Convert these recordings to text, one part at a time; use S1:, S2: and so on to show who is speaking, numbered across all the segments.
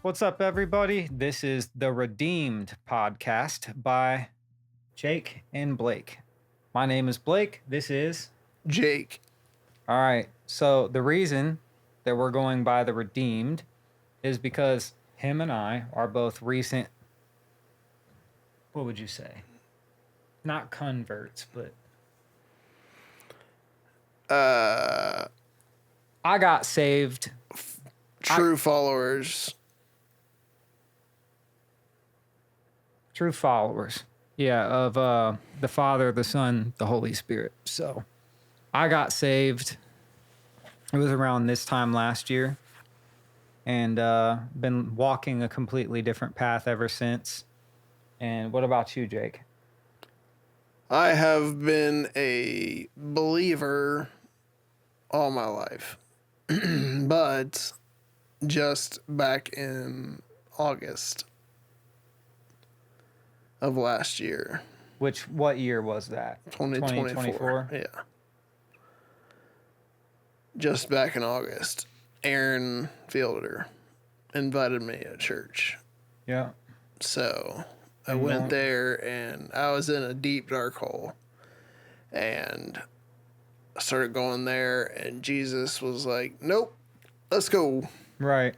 S1: What's up, everybody? This is the Redeemed podcast by Jake and Blake. My name is Blake. This is
S2: Jake.
S1: All right. So, the reason that we're going by the Redeemed is because him and I are both recent, what would you say? Not converts, but I got saved.
S2: True followers.
S1: True followers. Yeah, of the Father, the Son, the Holy Spirit. So I got saved. It was around this time last year. And been walking a completely different path ever since. And what about you, Jake?
S2: I have been a believer all my life. But just back in August of last year.
S1: What year was that?
S2: 2024. Yeah. Just back in August, Aaron Fielder invited me to church.
S1: Yeah.
S2: So I went there and I was in a deep, dark hole. And I started going there and Jesus was like, nope, let's go.
S1: Right.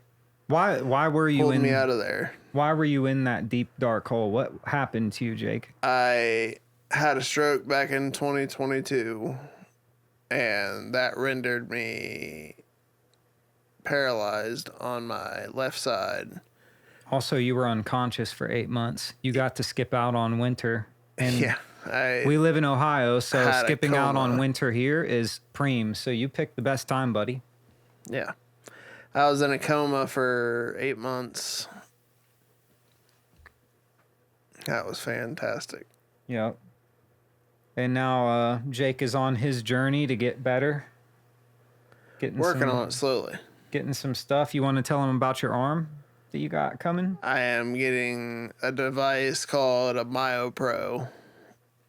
S1: Why were you
S2: Pulled me out of there.
S1: Why were you in that deep, dark hole? What happened to you, Jake?
S2: I had a stroke back in 2022, and that rendered me paralyzed on my left side.
S1: Also, you were unconscious for 8 months. You got to skip out on winter. And
S2: yeah.
S1: We live in Ohio, so skipping out on
S2: coma.
S1: winter here is preem. So you picked the best time, buddy.
S2: Yeah. I was in a coma for 8 months. That was fantastic.
S1: Yep. And now Jake is on his journey to get better.
S2: Working on it slowly.
S1: Getting some stuff. You want to tell him about your arm that you got coming?
S2: I am getting a device called a MyoPro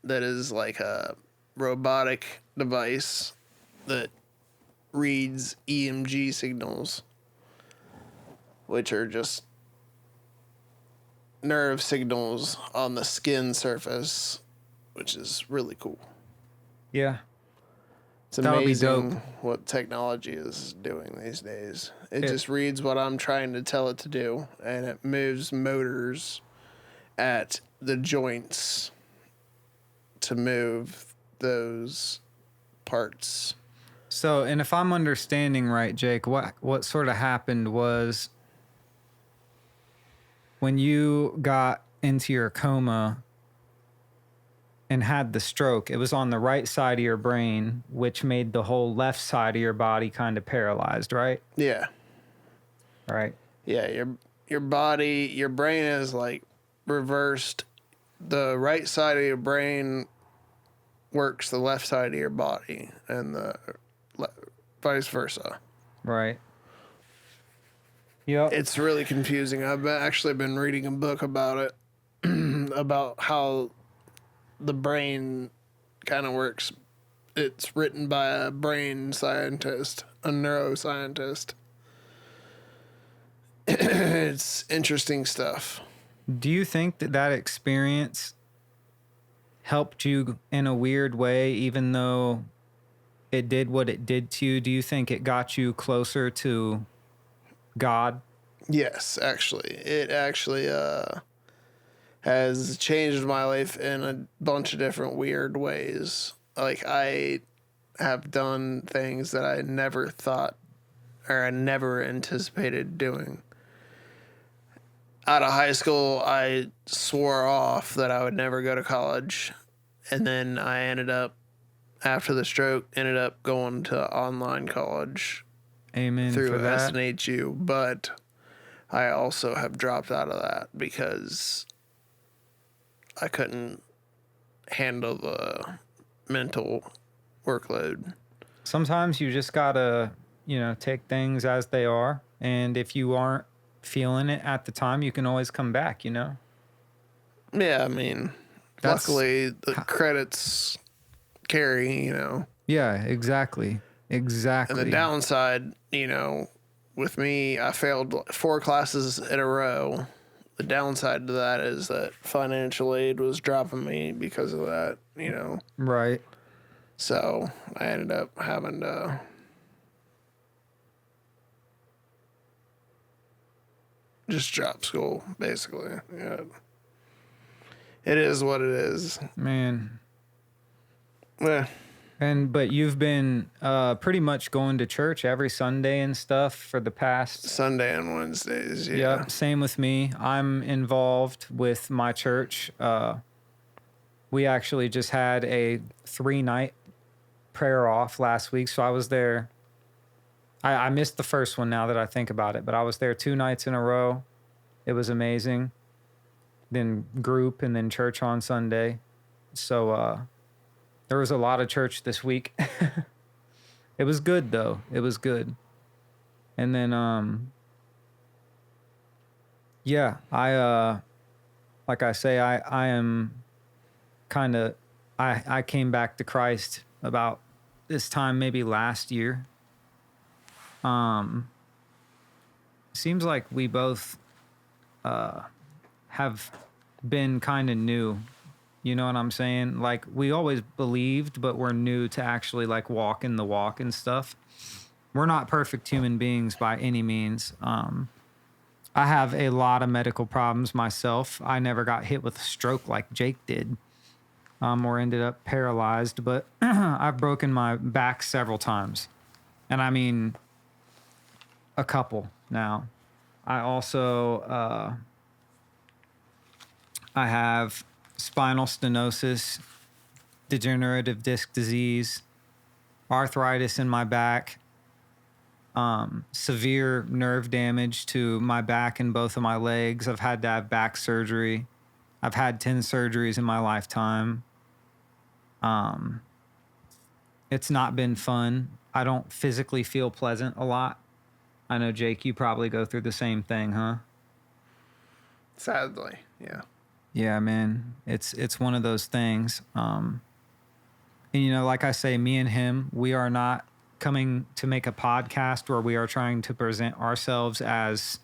S2: that is like a robotic device that reads EMG signals, which are just nerve signals on the skin surface, which is really cool.
S1: Yeah.
S2: It's amazing what technology is doing these days. It just reads what I'm trying to tell it to do, and it moves motors at the joints to move those parts.
S1: So, and if I'm understanding right, Jake, what sort of happened was when you got into your coma and had the stroke, it was on the right side of your brain, which made the whole left side of your body kind of paralyzed, right?
S2: Yeah.
S1: Right.
S2: Yeah, your body, your brain is like reversed. The right side of your brain works the left side of your body, and the vice versa.
S1: Right. Yeah.
S2: It's really confusing. I've actually been reading a book about it, about how the brain kind of works. It's written by a brain scientist, a neuroscientist. It's interesting stuff.
S1: Do you think that experience helped you in a weird way, even though it did what it did to you? Do you think it got you closer to God?
S2: Yes, actually. It actually has changed my life in a bunch of different weird ways. Like, I have done things that I never thought or I never anticipated doing. Out of high school, I swore off that I would never go to college. And then I after the stroke, ended up going to online college.
S1: Amen
S2: through
S1: for that.
S2: SNHU. But I also have dropped out of that because I couldn't handle the mental workload.
S1: Sometimes you just gotta, take things as they are. And if you aren't feeling it at the time, you can always come back,
S2: Yeah, I mean, luckily the credits carry,
S1: Yeah, exactly.
S2: And the downside, with me, I failed 4 classes in a row. The downside to that is that financial aid was dropping me because of that, you know.
S1: Right.
S2: So I ended up having to just drop school, basically. Yeah. It is what it is.
S1: Man.
S2: Yeah.
S1: But you've been pretty much going to church every Sunday and stuff for the past.
S2: Sunday and Wednesdays, yeah.
S1: Yep, same with me. I'm involved with my church. We actually just had a 3-night prayer off last week, so I was there. I missed the first one now that I think about it, but I was there 2 nights in a row. It was amazing. Then group and then church on Sunday. So there was a lot of church this week. It was good though. It was good. And then yeah, I like I say, I am kind of I came back to Christ about this time maybe last year. Seems like we both have been kind of new. You know what I'm saying? Like we always believed, but we're new to actually like walking the walk and stuff. We're not perfect human beings by any means. I have a lot of medical problems myself. I never got hit with a stroke like Jake did, or ended up paralyzed, but I've broken my back several times. And I mean, a couple now. I also, I have spinal stenosis, degenerative disc disease, arthritis in my back, severe nerve damage to my back and both of my legs. I've had to have back surgery. I've had 10 surgeries in my lifetime. It's not been fun. I don't physically feel pleasant a lot. I know, Jake, you probably go through the same thing, huh?
S2: Sadly, yeah.
S1: Yeah, man. It's one of those things. And you know, like I say, me and him, we are not coming to make a podcast where we are trying to present ourselves as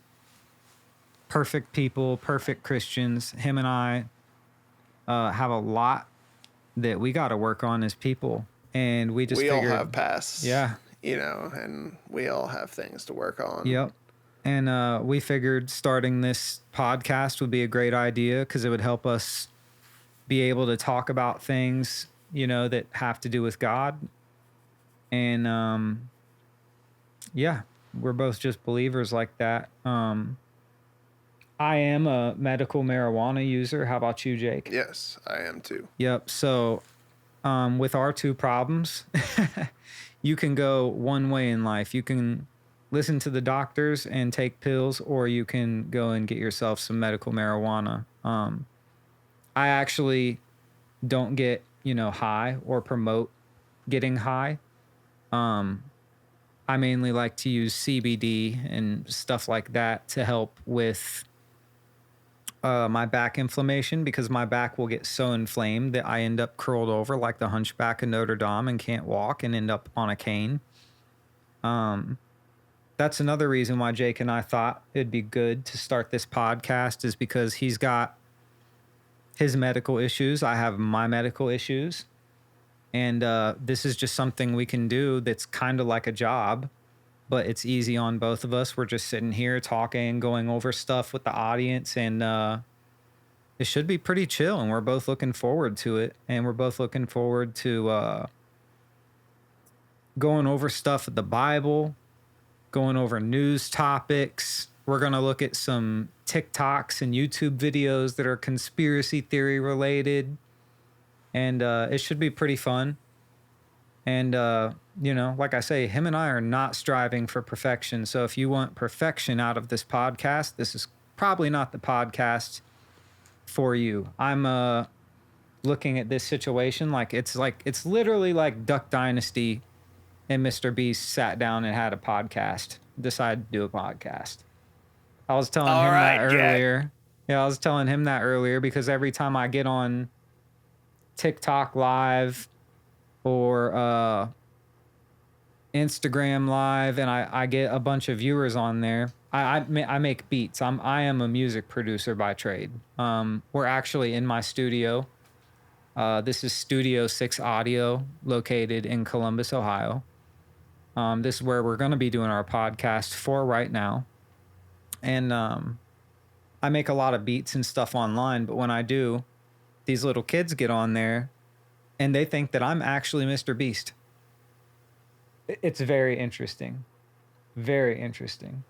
S1: perfect people, perfect Christians. Him and I have a lot that we got to work on as people. And we
S2: all have pasts.
S1: Yeah.
S2: You know, and we all have things to work on.
S1: Yep. And we figured starting this podcast would be a great idea because it would help us be able to talk about things, you know, that have to do with God. And yeah, we're both just believers like that. I am a medical marijuana user. How about you, Jake?
S2: Yes, I am too.
S1: Yep. So with our 2 problems, you can go one way in life. You can listen to the doctors and take pills, or you can go and get yourself some medical marijuana. I actually don't get, you know, high or promote getting high. I mainly like to use CBD and stuff like that to help with my back inflammation, because my back will get so inflamed that I end up curled over like the Hunchback of Notre Dame and can't walk and end up on a cane. That's another reason why Jake and I thought it'd be good to start this podcast, is because he's got his medical issues. I have my medical issues. And this is just something we can do that's kind of like a job, but it's easy on both of us. We're just sitting here talking, going over stuff with the audience, and it should be pretty chill. And we're both looking forward to it. And we're both looking forward to going over stuff with the Bible, going over news topics. We're going to look at some TikToks and YouTube videos that are conspiracy theory related. And it should be pretty fun. And, you know, like I say, him and I are not striving for perfection. So if you want perfection out of this podcast, this is probably not the podcast for you. I'm looking at this situation like it's literally like Duck Dynasty and Mr. Beast sat down and had a podcast, decided to do a podcast. I was telling him that earlier. Yeah, I was telling him that earlier because every time I get on TikTok live or Instagram live, and I get a bunch of viewers on there. I make beats. I am a music producer by trade. We're actually in my studio. This is Studio 6 Audio, located in Columbus, Ohio. This is where we're going to be doing our podcast for right now. And I make a lot of beats and stuff online, but when I do, these little kids get on there and they think that I'm actually Mr. Beast. It's very interesting. Very interesting.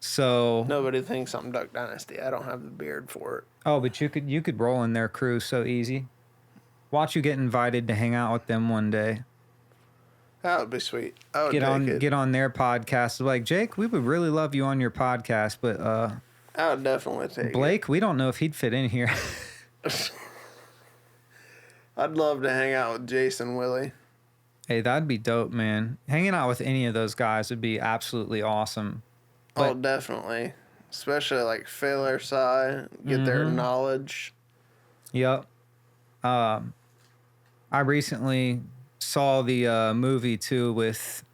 S1: So
S2: Nobody thinks I'm Duck Dynasty. I don't have the beard for it.
S1: oh, but you could roll in their crew so easy. Watch you get invited to hang out with them one day.
S2: That would be sweet. I would take it.
S1: Get on their podcast. Like, Jake, we would really love you on your podcast, but
S2: I would definitely take
S1: Blake, we don't know if he'd fit in here.
S2: it. I'd love to hang out with Jason Willie.
S1: Hey, that'd be dope, man. Hanging out with any of those guys would be absolutely awesome.
S2: Oh,
S1: But-
S2: definitely. Especially like Phil or Cy, get their knowledge.
S1: Yep. I recently saw the movie too with,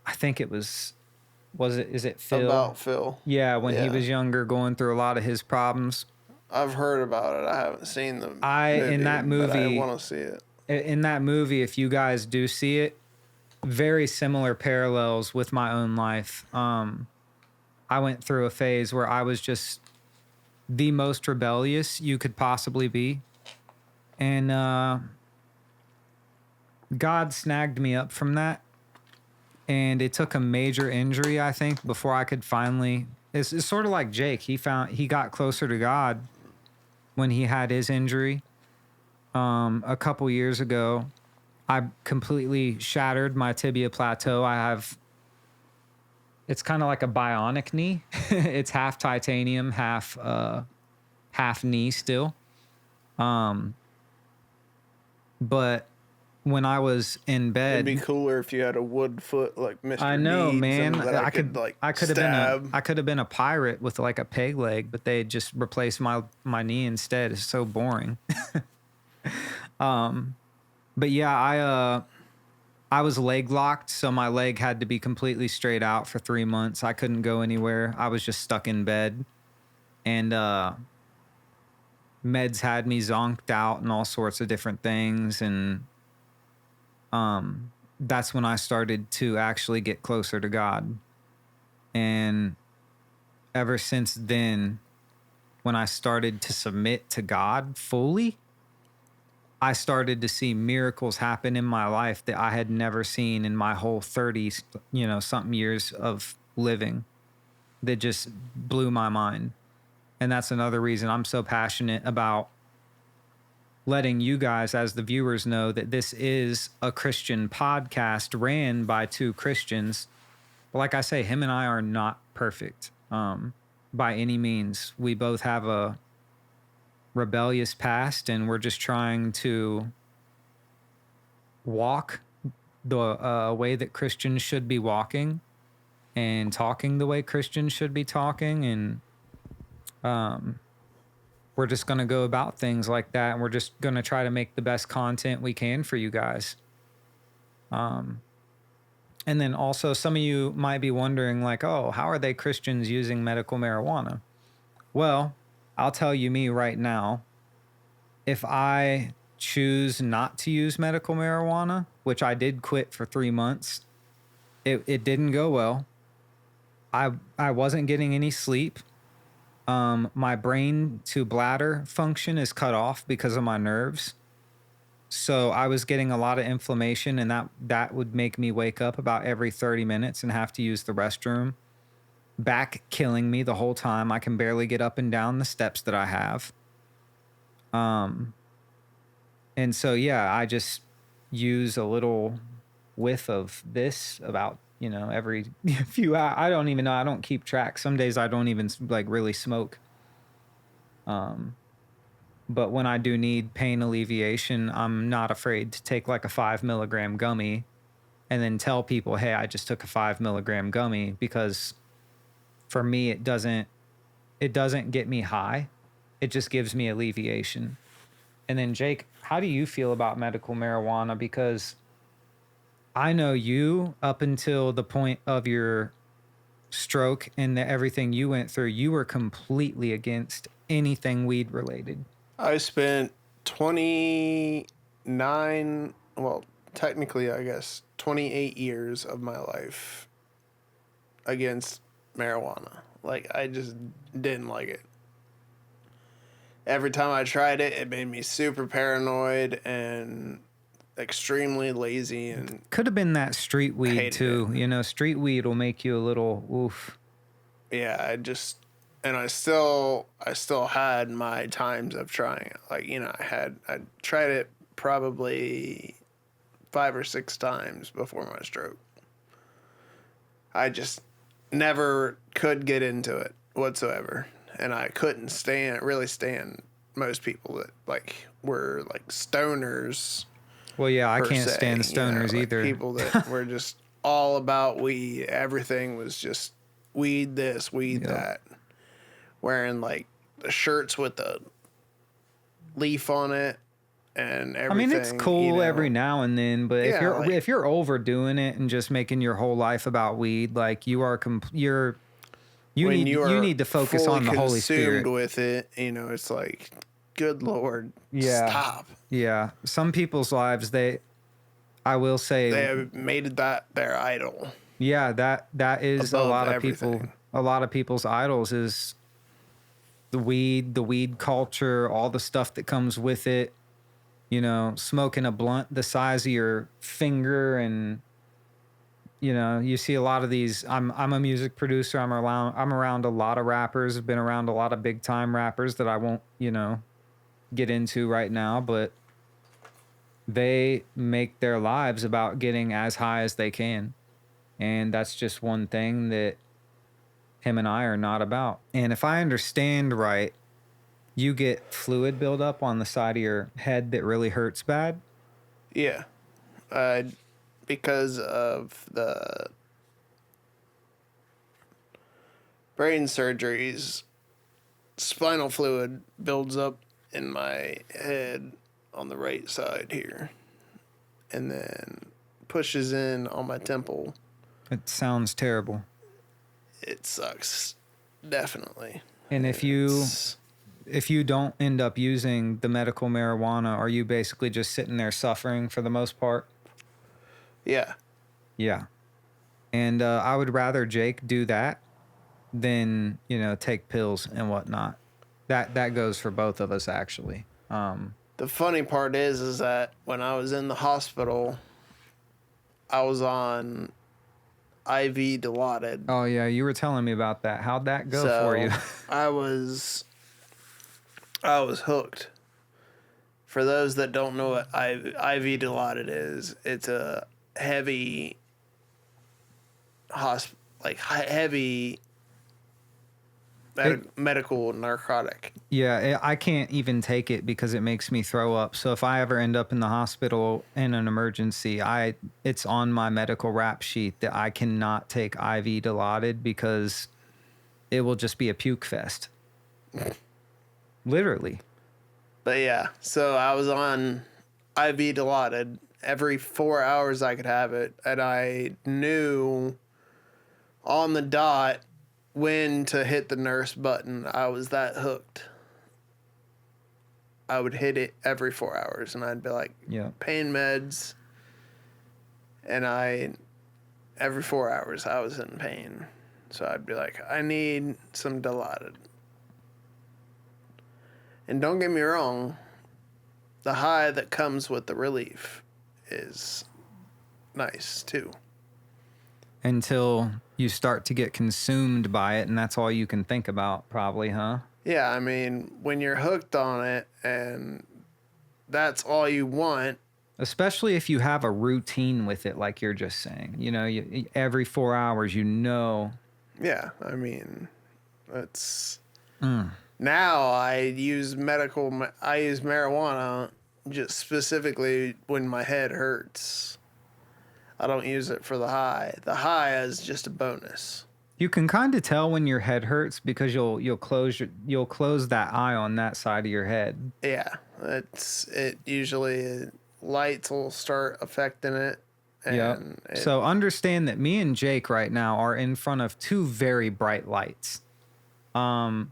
S1: I think it is it Phil?
S2: About Phil.
S1: Yeah, when he
S2: Yeah.
S1: was younger, going through a lot of his problems.
S2: I've heard about it. I haven't seen the
S1: In that
S2: but I
S1: movie-
S2: want to see it.
S1: In that movie, if you guys do see it, very similar parallels with my own life. I went through a phase where I was just the most rebellious you could possibly be. And God snagged me up from that. And it took a major injury, I think, before I could finally. It's sort of like Jake. He got closer to God when he had his injury. A couple years ago, I completely shattered my tibia plateau. It's kind of like a bionic knee. It's half titanium, half knee still. But when I was in bed,
S2: It'd be cooler if you had a wood foot like Mr.
S1: I know,
S2: Deeds
S1: man.
S2: and that
S1: I could
S2: stab.
S1: I could have been a pirate with like a peg leg, but they just replaced my knee instead. It's so boring. But yeah, I was leg locked, so my leg had to be completely straight out for 3 months. I couldn't go anywhere. I was just stuck in bed, and meds had me zonked out and all sorts of different things, and that's when I started to actually get closer to God. And ever since then, when I started to submit to God fully, I started to see miracles happen in my life that I had never seen in my whole 30, something years of living, that just blew my mind. And that's another reason I'm so passionate about letting you guys, as the viewers, know that this is a Christian podcast ran by two Christians. But like I say, him and I are not perfect by any means. We both have a rebellious past, and we're just trying to walk the way that Christians should be walking, and talking the way Christians should be talking. And we're just going to go about things like that, and we're just going to try to make the best content we can for you guys. And then also, some of you might be wondering, like, oh, how are they Christians using medical marijuana? Well, I'll tell you me right now, if I choose not to use medical marijuana, which I did quit for 3 months, it didn't go well. I wasn't getting any sleep. My brain to bladder function is cut off because of my nerves. So I was getting a lot of inflammation, and that would make me wake up about every 30 minutes and have to use the restroom. Back killing me the whole time. I can barely get up and down the steps that I have. And so, yeah, I just use a little whiff of this about, every few hours. I don't even know. I don't keep track. Some days I don't even like really smoke. But when I do need pain alleviation, I'm not afraid to take like a 5 milligram gummy and then tell people, hey, I just took a 5 milligram gummy, because for me, it doesn't get me high. It just gives me alleviation. And then Jake, how do you feel about medical marijuana? Because I know you up until the point of your stroke and everything you went through, you were completely against anything weed related.
S2: I spent 29, well, technically, I guess, 28 years of my life against marijuana. Like, I just didn't like it. Every time I tried it, it made me super paranoid and extremely lazy, and
S1: Could have been that street weed
S2: Hated
S1: too. You know, street weed will make you a little oof.
S2: yeah, I still had my times of trying it. Like, I tried it probably 5 or 6 times before my stroke. I just never could get into it whatsoever. And I couldn't really stand most people that like were like stoners.
S1: Well, yeah, I
S2: per
S1: can't
S2: se,
S1: stand stoners
S2: like
S1: either.
S2: people that were just all about weed. Everything was just weed this, weed
S1: Yep.
S2: that. Wearing like the shirts with the leaf on it and everything.
S1: I mean, it's cool every now and then, but
S2: Yeah, like-
S1: if you're overdoing it and just making your whole life about weed, like you are, you
S2: when
S1: need
S2: you are
S1: you need to focus
S2: fully
S1: on the Holy
S2: consumed
S1: Spirit.
S2: with it, it's like, good Lord,
S1: Yeah.
S2: stop.
S1: Yeah, some people's lives, I will say,
S2: They have made that their idol.
S1: yeah, that is a
S2: Above
S1: lot of people.
S2: everything.
S1: A lot of people's idols is the weed culture, all the stuff that comes with it. You know, smoking a blunt the size of your finger, and you see a lot of these. I'm a music producer. I'm around a lot of rappers. I've been around a lot of big time rappers that I won't get into right now, but they make their lives about getting as high as they can. And that's just one thing that him and I are not about. And if I understand right, you get fluid buildup on the side of your head that really hurts bad.
S2: Yeah. Because of the brain surgeries, spinal fluid builds up in my head on the right side here, and then pushes in on my temple.
S1: It sounds terrible.
S2: It sucks, definitely.
S1: And if you don't end up using the medical marijuana, are you basically just sitting there suffering for the most part?
S2: Yeah.
S1: Yeah. And I would rather Jake do that than, take pills and whatnot. That goes for both of us, actually.
S2: The funny part is that when I was in the hospital, I was on IV Dilaudid.
S1: Oh, yeah. You were telling me about that. How'd that go for you?
S2: I was hooked. For those that don't know what IV Dilaudid is, it's a heavy heavy medical narcotic.
S1: Yeah, I can't even take it because it makes me throw up. So if I ever end up in the hospital in an emergency, it's on my medical rap sheet that I cannot take IV Dilaudid because it will just be a puke fest. Literally.
S2: But yeah, so I was on IV Dilaudid every 4 hours I could have it, and I knew on the dot when to hit the nurse button. I was that hooked. I would hit it every 4 hours, and I'd be like,
S1: Yeah.
S2: pain meds, and every 4 hours I was in pain. So I'd be like, I need some Dilaudid. And don't get me wrong, the high that comes with the relief is nice too.
S1: Until you start to get consumed by it, and that's all you can think about, probably, huh?
S2: Yeah, I mean, when you're hooked on it and that's all you want.
S1: Especially if you have a routine with it, like you're just saying. Every 4 hours,
S2: Yeah, I mean, it's... Now I use marijuana just specifically when my head hurts. I don't use it for the high. The high is just a bonus.
S1: You can kind of tell when your head hurts because you'll close that eye on that side of your head.
S2: Yeah, it usually lights will start affecting it,
S1: Yeah.
S2: And
S1: So understand that me and Jake right now are in front of two very bright lights. I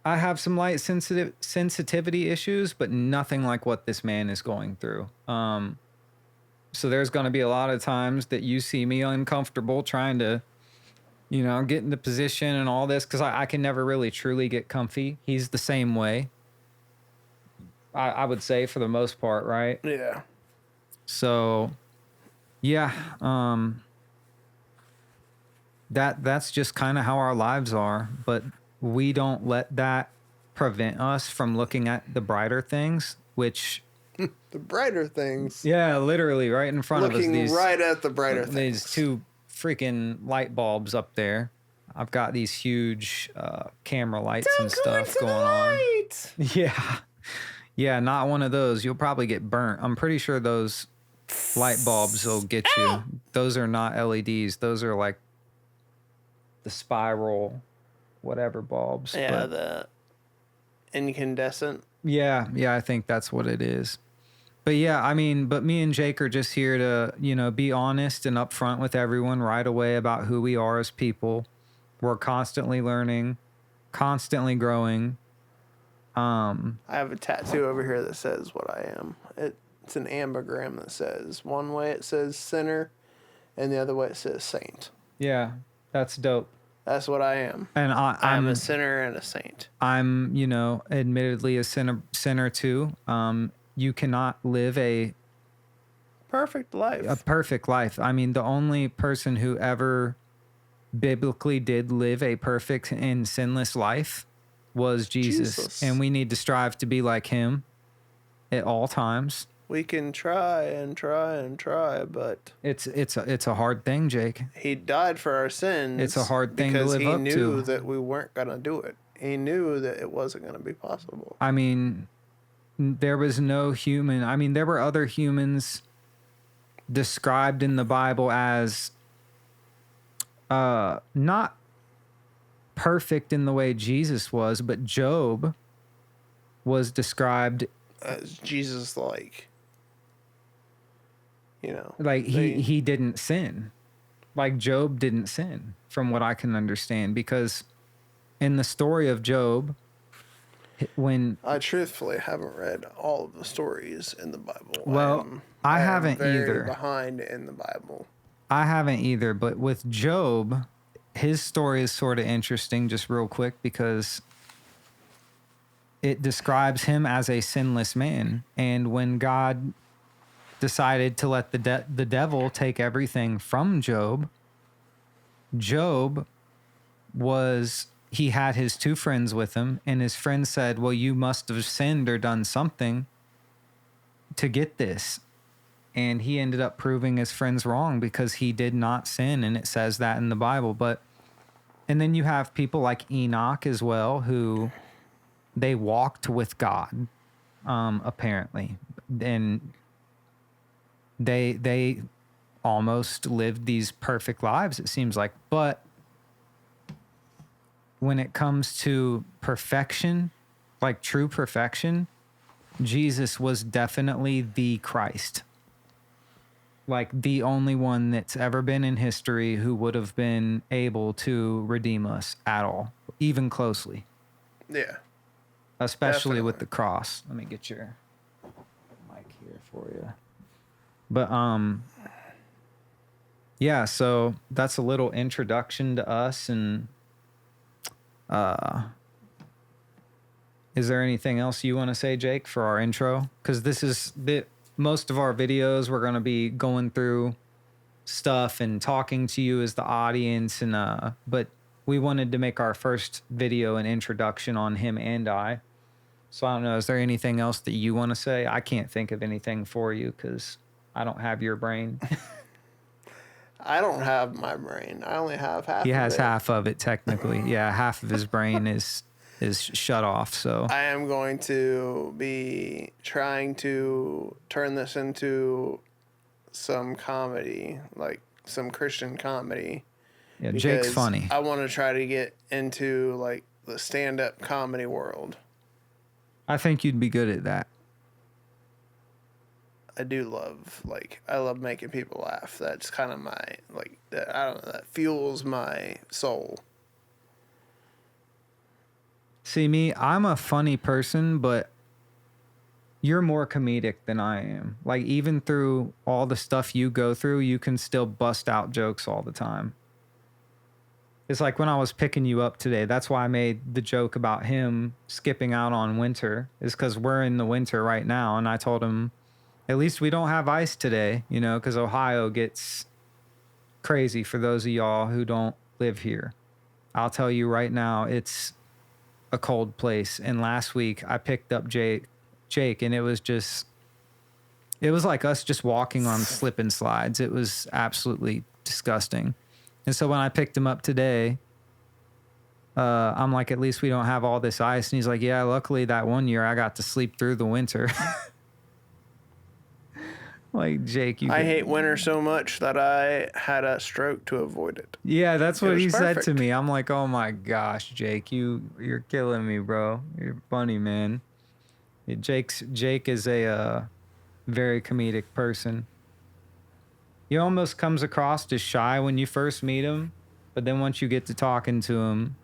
S1: have some light sensitivity issues, but nothing like what this man is going through. So there's going to be a lot of times that you see me uncomfortable trying to, get into position and all this, because I can never really truly get comfy. He's the same way. I would say for the most part, right?
S2: yeah.
S1: So, yeah, that's just kind of how our lives are, but we don't let that prevent us from looking at the brighter things, which,
S2: The brighter things.
S1: yeah, literally right in front of us.
S2: Looking right at the brighter things.
S1: These two freaking light bulbs up there. I've got these huge camera lights and stuff going on. Yeah. Yeah, not one of those. You'll probably get burnt. I'm pretty sure those light bulbs will get you. Those are not LEDs. Those are like the spiral whatever bulbs.
S2: Yeah,
S1: But
S2: the incandescent.
S1: yeah, I think that's what it is. But yeah, I mean, but me and Jake are just here to, be honest and upfront with everyone right away about who we are as people. We're constantly learning, constantly growing.
S2: I have a tattoo over here that says what I am. It's an ambigram that says one way it says sinner, and the other way it says saint.
S1: Yeah, that's dope.
S2: That's what I am.
S1: And
S2: I'm a sinner and a saint.
S1: I'm, admittedly a sinner too. You cannot live a
S2: Perfect life.
S1: perfect life. I mean, the only person who ever biblically did live a perfect and sinless life was Jesus. And we need to strive to be like him at all times.
S2: We can try and try and try, but
S1: It's a hard thing, Jake.
S2: he died for our sins.
S1: It's a hard thing to
S2: because
S1: live
S2: he
S1: up
S2: knew
S1: to.
S2: that we weren't going to do it. He knew that it wasn't going to be possible.
S1: I mean, there was no human. I mean, there were other humans described in the Bible as not perfect in the way Jesus was, but Job was described
S2: As Jesus, like
S1: he didn't sin. Like Job didn't sin, from what I can understand, because in the story of Job, when
S2: I truthfully haven't read all of the stories in the Bible.
S1: Well, I
S2: am
S1: haven't
S2: very
S1: either.
S2: behind in the Bible.
S1: I haven't either, but with Job, his story is sort of interesting, just real quick, because it describes him as a sinless man. And when God decided to let the devil take everything from Job, Job he had his two friends with him, and his friend said, well, you must have sinned or done something to get this. And he ended up proving his friends wrong because he did not sin. And it says that in the Bible. And then you have people like Enoch as well, who they walked with God, apparently. And they almost lived these perfect lives, it seems like. But when it comes to perfection, like true perfection, Jesus was definitely the Christ. Like the only one that's ever been in history who would have been able to redeem us at all, even closely.
S2: Yeah.
S1: Especially
S2: Definitely.
S1: with the cross. Let me get your mic here for you. But yeah, so that's a little introduction to us. And is there anything else you want to say, Jake, for our intro? Because this is most of our videos, we're going to be going through stuff and talking to you as the audience. And but we wanted to make our first video an introduction on him and I. So I don't know, is there anything else that you want to say? I can't think of anything for you because I don't have your brain.
S2: I don't have my brain. I only have half
S1: He
S2: of
S1: has
S2: it.
S1: half of it technically. Yeah, half of his brain is shut off. So
S2: I am going to be trying to turn this into some comedy, like some Christian comedy.
S1: yeah, Jake's
S2: because
S1: funny.
S2: I want to try to get into like the stand-up comedy world.
S1: I think you'd be good at that.
S2: I do love, like, I love making people laugh. That's kind of my, like, I don't know, that fuels my soul.
S1: See me, I'm a funny person, but you're more comedic than I am. Like, even through all the stuff you go through, you can still bust out jokes all the time. It's like when I was picking you up today, that's why I made the joke about him skipping out on winter, is because we're in the winter right now. And I told him, at least we don't have ice today, you know, because Ohio gets crazy for those of y'all who don't live here. I'll tell you right now, it's a cold place. And last week I picked up Jake, and it was like us just walking on slip and slides. It was absolutely disgusting. And so when I picked him up today, I'm like, at least we don't have all this ice. And he's like, yeah, luckily that one year I got to sleep through the winter. Like, Jake,
S2: I hate winter so much that I had a stroke to avoid it.
S1: Yeah, that's what he said to
S2: perfect.
S1: me. I'm like, oh my gosh, Jake, you're killing me, bro. You're funny, man. Jake is a very comedic person. He almost comes across as shy when you first meet him, but then once you get to talking to him,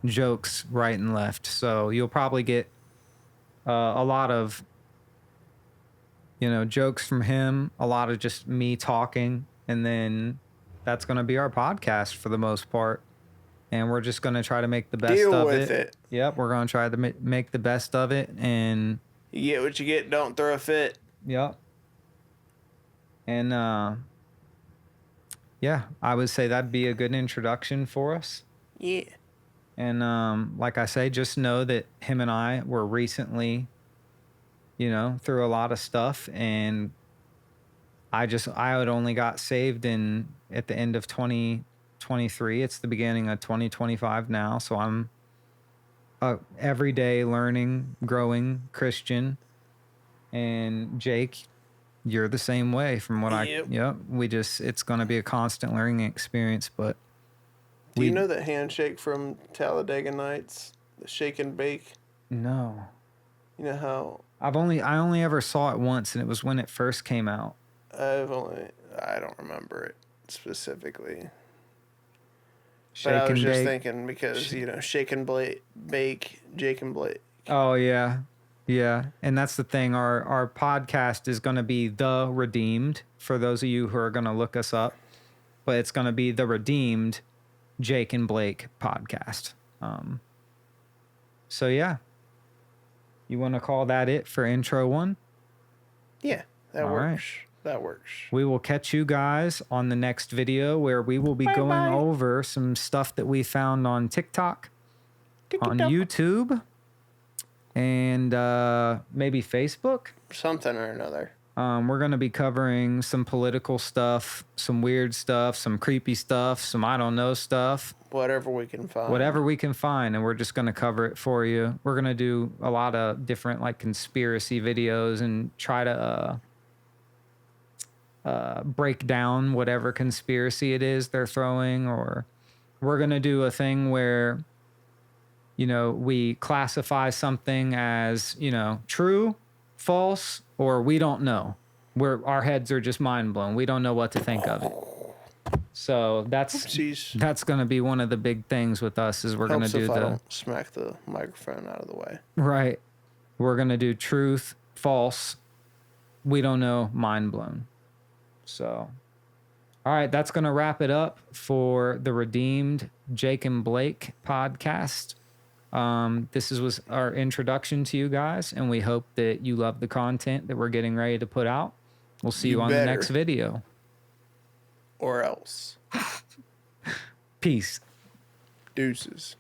S1: jokes right and left. So you'll probably get a lot of, you know, jokes from him, a lot of just me talking, and then that's going to be our podcast for the most part. And we're just going to try to make the best
S2: Deal
S1: of
S2: with it.
S1: Yep, we're going to try to make the best of it. And
S2: You get what you get, don't throw a fit.
S1: yep. And yeah, I would say that'd be a good introduction for us.
S2: Yeah.
S1: And like I say, just know that him and I were recently, you know, through a lot of stuff, and I had only got saved at the end of 2023. It's the beginning of 2025 now, so I'm a everyday learning, growing Christian. And Jake, you're the same way from what it's going to be a constant learning experience, but
S2: Do you know that handshake from Talladega Nights, the shake and bake?
S1: No.
S2: You know how
S1: I only ever saw it once, and it was when it first came out.
S2: I don't remember it specifically.
S1: Shake
S2: But I was
S1: and
S2: just
S1: bake.
S2: thinking because, you know, shake and bake, Jake and Blake.
S1: Oh yeah. Yeah. And that's the thing. Our podcast is going to be The Redeemed, for those of you who are going to look us up, but it's going to be The Redeemed Jake and Blake podcast. So yeah. You want to call that it for intro one?
S2: Yeah, that
S1: All
S2: works.
S1: right.
S2: That works.
S1: We will catch you guys on the next video, where we will be going over some stuff that we found on TikTok, on YouTube, and maybe Facebook.
S2: Something or another.
S1: We're going to be covering some political stuff, some weird stuff, some creepy stuff, some I don't know stuff.
S2: Whatever we can find.
S1: Whatever we can find, and we're just going to cover it for you. We're going to do a lot of different, like, conspiracy videos and try to break down whatever conspiracy it is they're throwing. Or we're going to do a thing where, you know, we classify something as, you know, true, false, or we don't know. Our heads are just mind blown. We don't know what to think of it. So that's going to be one of the big things with us, is we're going to do
S2: I don't smack the microphone out of the way.
S1: Right. We're going to do truth, false, we don't know, mind blown. So, all right, that's going to wrap it up for the Redeemed Jake and Blake podcast. This was our introduction to you guys, and we hope that you love the content that we're getting ready to put out. We'll see you on the next video.
S2: Or else.
S1: Peace.
S2: Deuces.